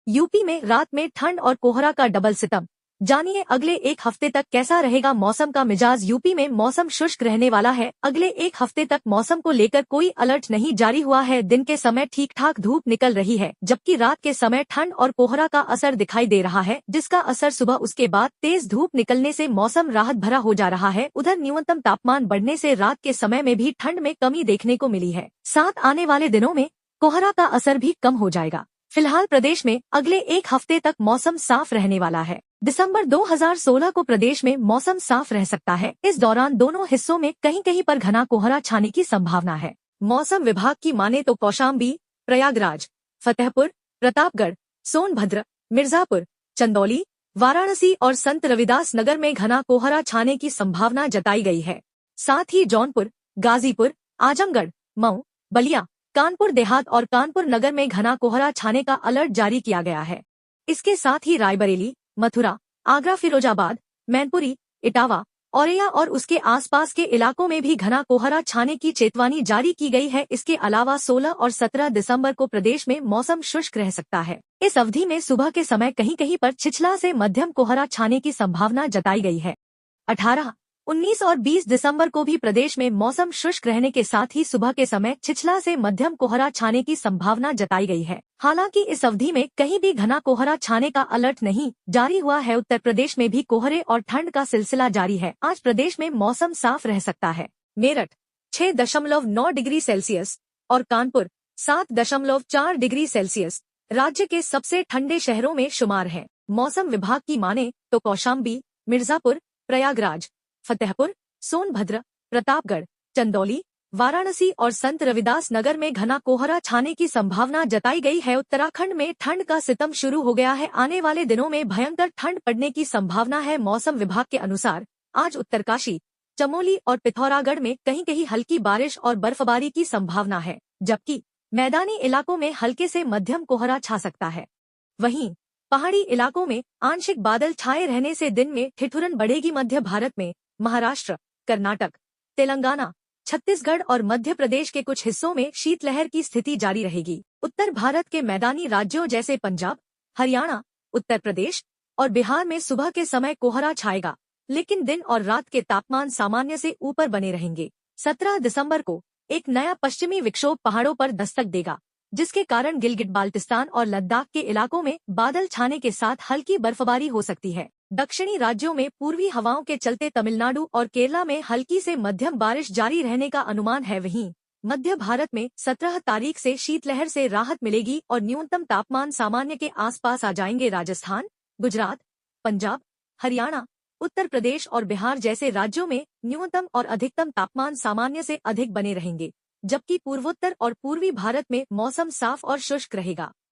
UP में रात में ठंड और कोहरा का डबल सितम। जानिए अगले एक हफ्ते तक कैसा रहेगा मौसम का मिजाज। यूपी में मौसम शुष्क रहने वाला है। अगले एक हफ्ते तक मौसम को लेकर कोई अलर्ट नहीं जारी हुआ है। दिन के समय ठीक ठाक धूप निकल रही है, जबकि रात के समय ठंड और कोहरा का असर दिखाई दे रहा है, जिसका असर सुबह उसके बाद तेज धूप निकलने से मौसम राहत भरा हो जा रहा है। उधर न्यूनतम तापमान बढ़ने से रात के समय में भी ठंड में कमी देखने को मिली है। साथ आने वाले दिनों में कोहरा का असर भी कम हो जाएगा। फिलहाल प्रदेश में अगले एक हफ्ते तक मौसम साफ रहने वाला है। दिसंबर 2016 को प्रदेश में मौसम साफ रह सकता है। इस दौरान दोनों हिस्सों में कहीं कहीं पर घना कोहरा छाने की संभावना है। मौसम विभाग की माने तो कौशाम्बी, प्रयागराज, फतेहपुर, प्रतापगढ़, सोनभद्र, मिर्जापुर, चंदौली, वाराणसी और संत रविदास नगर में घना कोहरा छाने की संभावना जताई गई है। साथ ही जौनपुर, गाजीपुर, आजमगढ़, मऊ, बलिया, कानपुर देहात और कानपुर नगर में घना कोहरा छाने का अलर्ट जारी किया गया है। इसके साथ ही रायबरेली, मथुरा, आगरा, फिरोजाबाद, मैनपुरी, इटावा, औरैया और उसके आसपास के इलाकों में भी घना कोहरा छाने की चेतावनी जारी की गई है। इसके अलावा 16 और 17 दिसंबर को प्रदेश में मौसम शुष्क रह सकता है। इस अवधि में सुबह के समय कहीं कहीं पर छिछला से मध्यम कोहरा छाने की संभावना जताई गई है। 18, 19 और 20 दिसंबर को भी प्रदेश में मौसम शुष्क रहने के साथ ही सुबह के समय छिछला से मध्यम कोहरा छाने की संभावना जताई गई है। हालांकि इस अवधि में कहीं भी घना कोहरा छाने का अलर्ट नहीं जारी हुआ है। उत्तर प्रदेश में भी कोहरे और ठंड का सिलसिला जारी है। आज प्रदेश में मौसम साफ रह सकता है। मेरठ 6.9 डिग्री सेल्सियस और कानपुर 7.4 डिग्री सेल्सियस राज्य के सबसे ठंडे शहरों में शुमार है। मौसम विभाग की माने तो कौशाम्बी, मिर्जापुर, प्रयागराज, फतेहपुर, सोनभद्र, प्रतापगढ़, चंदौली, वाराणसी और संत रविदास नगर में घना कोहरा छाने की संभावना जताई गई है। उत्तराखंड में ठंड का सितम शुरू हो गया है। आने वाले दिनों में भयंकर ठंड पड़ने की संभावना है। मौसम विभाग के अनुसार आज उत्तरकाशी, चमोली और पिथौरागढ़ में कहीं कहीं हल्की बारिश और बर्फबारी की संभावना है, जबकि मैदानी इलाकों में हल्के से मध्यम कोहरा छा सकता है। वहीं पहाड़ी इलाकों में आंशिक बादल छाए रहने से दिन में ठिठुरन बढ़ेगी। मध्य भारत में महाराष्ट्र, कर्नाटक, तेलंगाना, छत्तीसगढ़ और मध्य प्रदेश के कुछ हिस्सों में शीतलहर की स्थिति जारी रहेगी। उत्तर भारत के मैदानी राज्यों जैसे पंजाब, हरियाणा, उत्तर प्रदेश और बिहार में सुबह के समय कोहरा छाएगा, लेकिन दिन और रात के तापमान सामान्य से ऊपर बने रहेंगे। 17 दिसंबर को एक नया पश्चिमी विक्षोभ पहाड़ों पर दस्तक देगा, जिसके कारण गिलगिट बाल्टिस्तान और लद्दाख के इलाकों में बादल छाने के साथ हल्की बर्फबारी हो सकती है। दक्षिणी राज्यों में पूर्वी हवाओं के चलते तमिलनाडु और केरला में हल्की से मध्यम बारिश जारी रहने का अनुमान है। वहीं मध्य भारत में 17 तारीख से शीतलहर से राहत मिलेगी और न्यूनतम तापमान सामान्य के आसपास आ जाएंगे। राजस्थान, गुजरात, पंजाब, हरियाणा, उत्तर प्रदेश और बिहार जैसे राज्यों में न्यूनतम और अधिकतम तापमान सामान्य से अधिक बने रहेंगे, जबकि पूर्वोत्तर और पूर्वी भारत में मौसम साफ और शुष्क रहेगा।